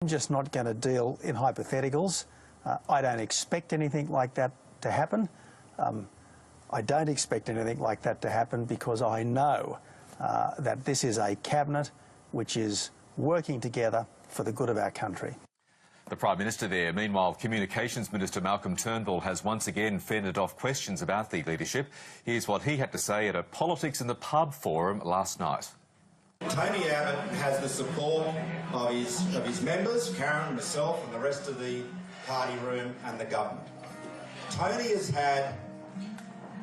I'm just not going to deal in hypotheticals. I don't expect anything like that to happen. I don't expect anything like that to happen because I know that this is a cabinet which is working together for the good of our country. The Prime Minister there. Meanwhile, Communications Minister Malcolm Turnbull has once again fended off questions about the leadership. Here's what he had to say at a Politics in the Pub forum last night. Tony Abbott has the support of his members, Karen, myself and the rest of the party room and the government. Tony has had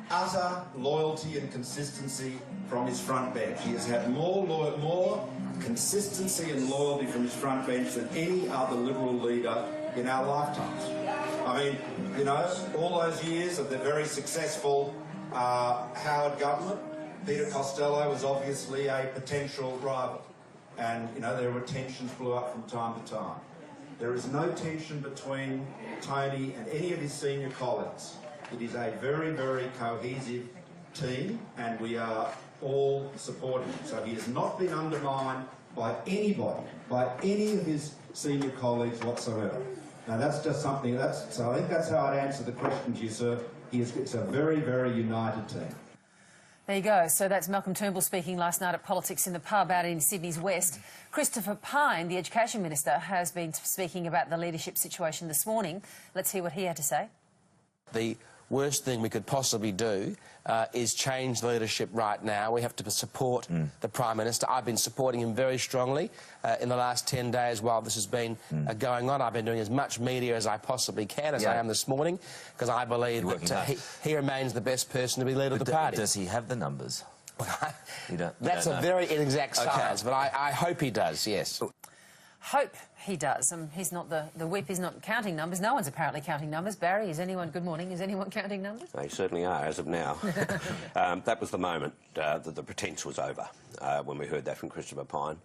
utter loyalty and consistency from his front bench. He has had more consistency and loyalty from his front bench than any other Liberal leader in our lifetimes. I mean, you know, all those years of the very successful Howard government, Peter Costello was obviously a potential rival. And, you know, there were tensions blew up from time to time. There is no tension between Tony and any of his senior colleagues. It is a very, very cohesive team, and we are all supporting him. So he has not been undermined by anybody, by any of his senior colleagues whatsoever. Now that's just something, so I think that's how I'd answer the question to you, sir. It's a very, very united team. There you go. So that's Malcolm Turnbull speaking last night at Politics in the Pub out in Sydney's West. Christopher Pyne, the Education Minister, has been speaking about the leadership situation this morning. Let's hear what he had to say. The worst thing we could possibly do is change leadership right now. We have to support the Prime Minister. I've been supporting him very strongly in the last 10 days while this has been going on. I've been doing as much media as I possibly can, as I am this morning, because I believe that he remains the best person to be leader of the party. Does he have the numbers? That's a very inexact science, but I hope he does, yes. Hope he does. He's not the whip is not counting numbers. No one's apparently counting numbers. Barry, is anyone, good morning, is anyone counting numbers? They certainly are, as of now. That was the moment that the pretence was over, when we heard that from Christopher Pyne.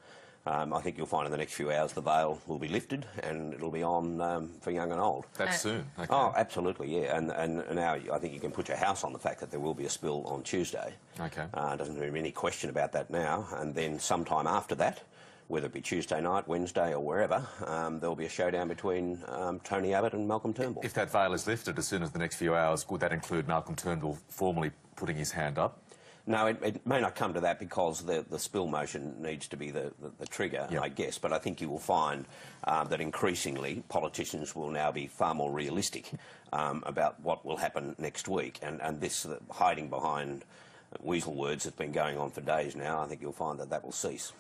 I think you'll find in the next few hours the veil will be lifted and it'll be on for young and old. That's soon. Okay. Oh, absolutely, yeah. And now I think you can put your house on the fact that there will be a spill on Tuesday. Okay. Doesn't really be any question about that now. And then sometime after that, whether it be Tuesday night, Wednesday or wherever, there'll be a showdown between Tony Abbott and Malcolm Turnbull. If that veil is lifted as soon as the next few hours, would that include Malcolm Turnbull formally putting his hand up? No, it may not come to that because the spill motion needs to be the trigger, I guess. But I think you will find that increasingly politicians will now be far more realistic about what will happen next week. And this hiding behind weasel words that's been going on for days now, I think you'll find that that will cease.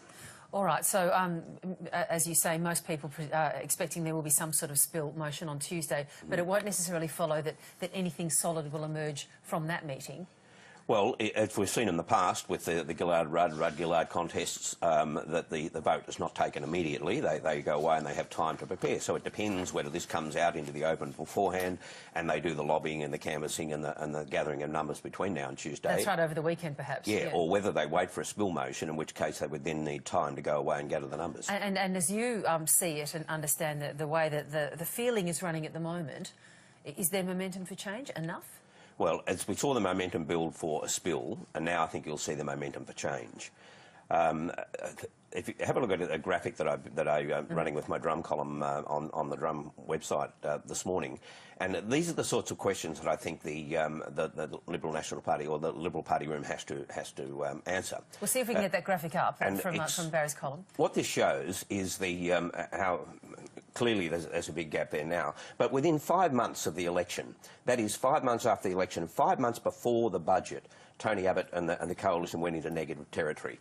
All right, so as you say, most people are expecting there will be some sort of spill motion on Tuesday, but it won't necessarily follow that anything solid will emerge from that meeting. Well, as we've seen in the past with the Gillard-Rudd, Rudd-Gillard contests, that the vote is not taken immediately. They go away and they have time to prepare. So it depends whether this comes out into the open beforehand and they do the lobbying and the canvassing and the gathering of numbers between now and Tuesday. That's right, over the weekend perhaps. Yeah, or whether they wait for a spill motion, in which case they would then need time to go away and gather the numbers. And as you see it and understand the way that the feeling is running at the moment, is there momentum for change enough? Well, as we saw the momentum build for a spill, and now I think you'll see the momentum for change. If you have a look at a graphic that I'm running with my drum column on the drum website this morning, and these are the sorts of questions that I think the Liberal National Party or the Liberal Party room has to answer. We'll see if we can get that graphic up from Barry's column. What this shows is how clearly there's a big gap there now. But within 5 months of the election, that is 5 months after the election, 5 months before the budget, Tony Abbott and the coalition went into negative territory.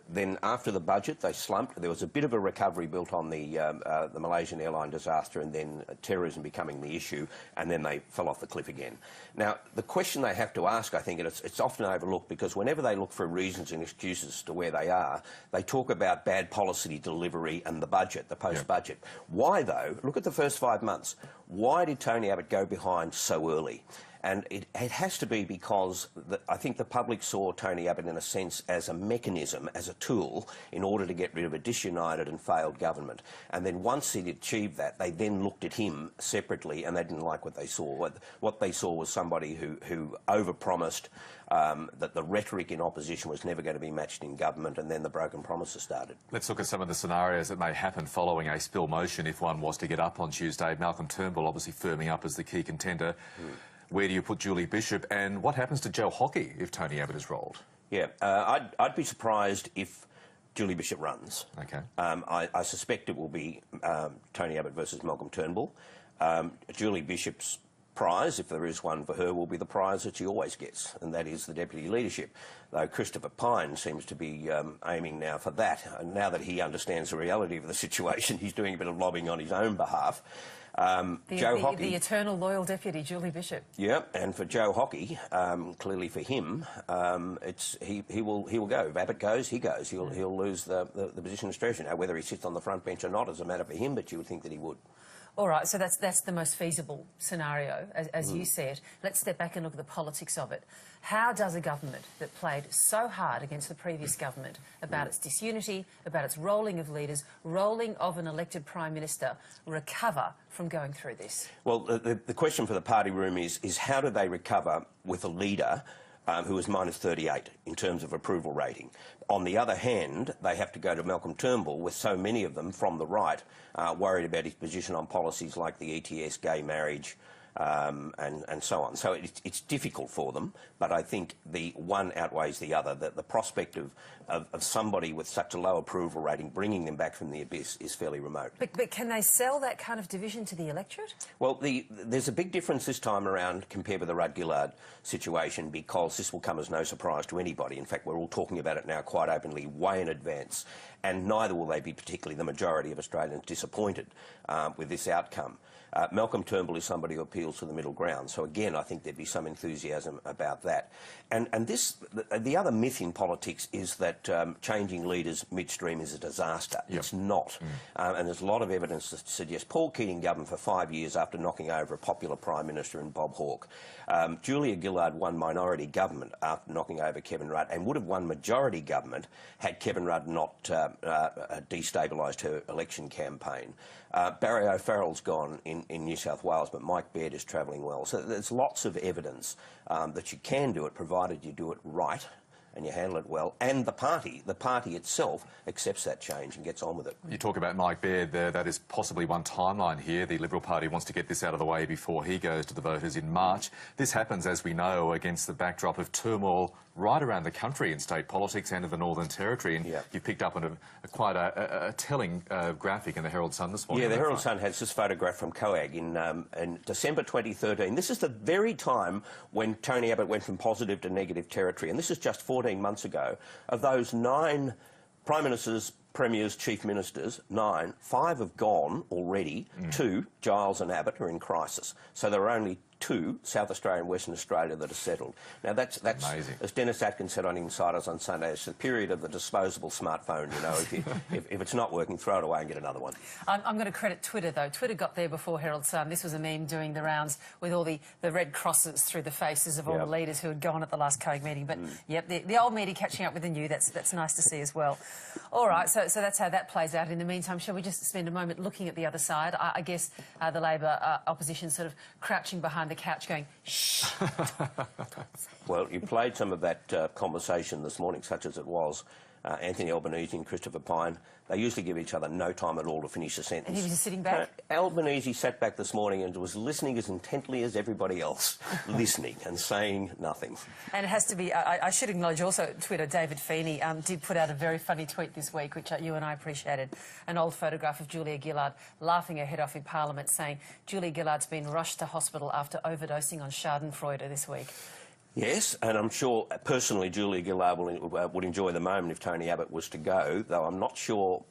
Then after the budget, they slumped. There was a bit of a recovery built on the Malaysian airline disaster and then terrorism becoming the issue, and then they fell off the cliff again. Now, the question they have to ask, I think, and it's often overlooked because whenever they look for reasons and excuses as to where they are, they talk about bad policy delivery and the budget, the post-budget. Why, though? Look at the first 5 months. Why did Tony Abbott go behind so early? And it has to be because I think the public saw Tony Abbott, in a sense, as a mechanism, as a tool, in order to get rid of a disunited and failed government. And then once he'd achieved that, they then looked at him separately and they didn't like what they saw. What they saw was somebody who overpromised that the rhetoric in opposition was never going to be matched in government, and then the broken promises started. Let's look at some of the scenarios that may happen following a spill motion if one was to get up on Tuesday. Malcolm Turnbull obviously firming up as the key contender. Where do you put Julie Bishop, and what happens to Joe Hockey if Tony Abbott is rolled? Yeah, I'd be surprised if Julie Bishop runs. Okay. I suspect it will be Tony Abbott versus Malcolm Turnbull. Julie Bishop's prize, if there is one for her, will be the prize that she always gets, and that is the deputy leadership. Though Christopher Pyne seems to be aiming now for that. And now that he understands the reality of the situation, he's doing a bit of lobbying on his own behalf. Joe Hockey, the eternal loyal deputy, Julie Bishop. Yeah, and for Joe Hockey, clearly for him, he will go. If Abbott goes, he goes. He'll lose the position as treasurer. Now, whether he sits on the front bench or not is a matter for him, but you would think that he would. All right, so that's the most feasible scenario, as you see it. Let's step back and look at the politics of it. How does a government that played so hard against the previous government about its disunity, about its rolling of leaders, rolling of an elected Prime Minister, recover from going through this? Well, the question for the party room is how do they recover with a leader who is minus 38 in terms of approval rating? On the other hand, they have to go to Malcolm Turnbull, with so many of them from the right worried about his position on policies like the ETS, gay marriage, and so on. So it's difficult for them, but I think the one outweighs the other. That the prospect of somebody with such a low approval rating bringing them back from the abyss is fairly remote. But can they sell that kind of division to the electorate? Well, there's a big difference this time around compared with the Rudd-Gillard situation, because this will come as no surprise to anybody. In fact, we're all talking about it now quite openly, way in advance, and neither will they be, particularly the majority of Australians, disappointed with this outcome. Malcolm Turnbull is somebody who appeals to the middle ground, so again I think there'd be some enthusiasm about that. And the other myth in politics is that changing leaders midstream is a disaster. Yep. It's not. And there's a lot of evidence to suggest Paul Keating governed for 5 years after knocking over a popular Prime Minister in Bob Hawke. Julia Gillard won minority government after knocking over Kevin Rudd, and would have won majority government had Kevin Rudd not destabilised her election campaign. Barry O'Farrell's gone in New South Wales, but Mike Baird is travelling well. So there's lots of evidence that you can do it, provided you do it right and you handle it well, and the party itself accepts that change and gets on with it. You talk about Mike Baird there. That is possibly one timeline here. The Liberal Party wants to get this out of the way before he goes to the voters in March. This happens, as we know, against the backdrop of turmoil right around the country in state politics and of the Northern Territory. And you picked up on quite a telling graphic in the Herald Sun this morning. Yeah, the Herald Sun has this photograph from COAG in December 2013. This is the very time when Tony Abbott went from positive to negative territory, and this is just 14 months ago. Of those 9 Prime Ministers, Premiers, Chief Ministers, 9, 5 have gone already. 2, Giles and Abbott, are in crisis. So there are only 2, South Australia and Western Australia, that are settled. Now that's amazing. As Dennis Atkins said on Insiders on Sunday, it's the period of the disposable smartphone. You know, if it's not working, throw it away and get another one. I'm going to credit Twitter, though. Twitter got there before Herald Sun. This was a meme doing the rounds with all the red crosses through the faces of all the leaders who had gone at the last COAG meeting. But, yep, the old media catching up with the new, that's nice to see as well. All right, so that's how that plays out. In the meantime, shall we just spend a moment looking at the other side? I guess the Labor opposition sort of crouching behind the couch going, shh. Well, you played some of that conversation this morning, such as it was. Anthony Albanese and Christopher Pyne, they usually give each other no time at all to finish a sentence. And he was just sitting back? Albanese sat back this morning and was listening as intently as everybody else, listening and saying nothing. And it has to be, I should acknowledge also Twitter, David Feeney did put out a very funny tweet this week, which you and I appreciated, an old photograph of Julia Gillard laughing her head off in Parliament, saying Julia Gillard's been rushed to hospital after overdosing on Schadenfreude this week. Yes, and I'm sure, personally, Julia Gillard would enjoy the moment if Tony Abbott was to go, though I'm not sure,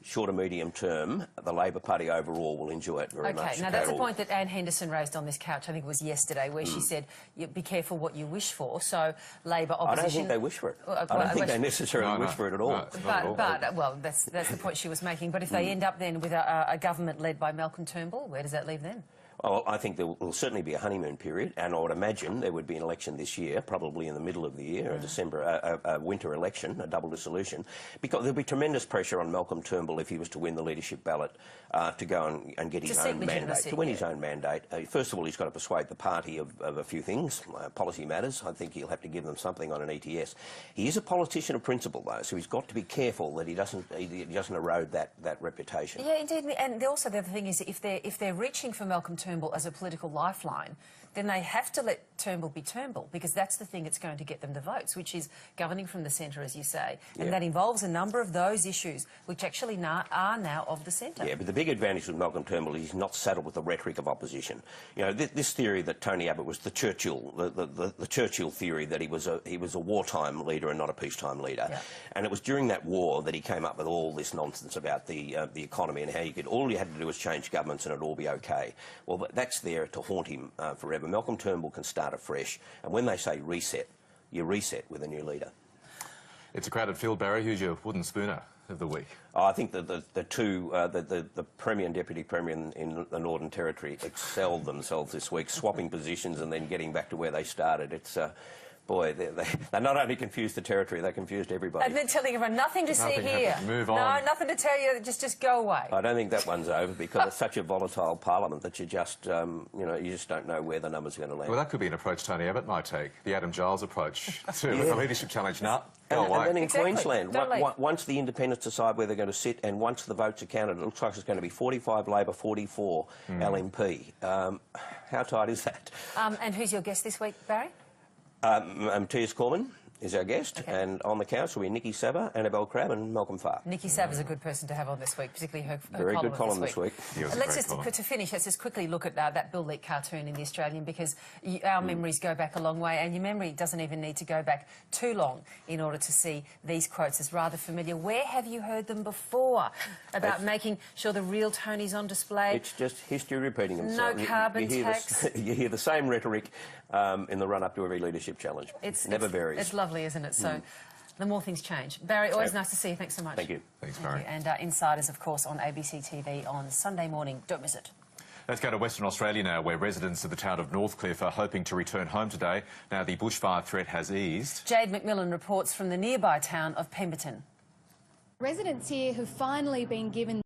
short to medium term, the Labor Party overall will enjoy it very much. OK, now that's a point that Anne Henderson raised on this couch, I think it was yesterday, where she said, be careful what you wish for. So Labor opposition... I don't think they wish for it. I don't think they necessarily wish for it at all. Well, that's the point she was making. But if they end up then with a government led by Malcolm Turnbull, where does that leave them? Well, I think there will certainly be a honeymoon period, and I would imagine there would be an election this year, probably in the middle of the year, a winter election, a double dissolution, because there'll be tremendous pressure on Malcolm Turnbull if he was to win the leadership ballot to go and get his own mandate, to win his own mandate. First of all, he's got to persuade the party of a few things, policy matters. I think he'll have to give them something on an ETS. He is a politician of principle, though, so he's got to be careful that he doesn't erode that reputation. Yeah, indeed. And also the other thing is, if they're reaching for Malcolm Turnbull as a political lifeline, then they have to let Turnbull be Turnbull, because that's the thing that's going to get them the votes, which is governing from the centre, as you say. And that involves a number of those issues which actually are now of the centre. Yeah, but the big advantage with Malcolm Turnbull is he's not saddled with the rhetoric of opposition. You know, this theory that Tony Abbott was the Churchill, the Churchill theory that he was a wartime leader and not a peacetime leader. Yeah. And it was during that war that he came up with all this nonsense about the economy and how all you had to do was change governments and it'd all be okay. Well, that's there to haunt him forever. Malcolm Turnbull can start afresh, and when they say reset, you reset with a new leader. It's a crowded field, Barry. Who's your wooden spooner of the week? Oh, I think that the Premier and Deputy Premier in the Northern Territory excelled themselves this week, swapping positions and then getting back to where they started. It's boy, they not only confused the Territory, they confused everybody. And then telling everyone, nothing to see here. Move on. No, nothing to tell you, just go away. I don't think that one's over, because it's such a volatile parliament that you just, you know, you just don't know where the numbers are going to land. Well, that could be an approach Tony Abbott might take, the Adam Giles approach to the leadership challenge. Go away. And then in Queensland, once the independents decide where they're going to sit and once the votes are counted, it looks like it's going to be 45 Labor, 44 LNP. How tight is that? And who's your guest this week, Barry? Matthias Cormann is our guest, and on the couch will be Nikki Saber, Annabelle Crabb and Malcolm Farr. Nikki Saber's a good person to have on this week, particularly her very good column this week. To finish, let's just quickly look at that Bill Leak cartoon in The Australian, because our memories go back a long way, and your memory doesn't even need to go back too long in order to see these quotes as rather familiar. Where have you heard them before about making sure the real Tony's on display? It's just history repeating itself. No carbon tax. You hear the same rhetoric in the run-up to every leadership challenge. It never varies. It's lovely, isn't it? So the more things change. Barry, always nice to see you. Thanks so much. Thank you. Thanks, Barry. And Insiders, of course, on ABC TV on Sunday morning. Don't miss it. Let's go to Western Australia now, where residents of the town of Northcliffe are hoping to return home today. Now the bushfire threat has eased. Jade McMillan reports from the nearby town of Pemberton. Residents here have finally been given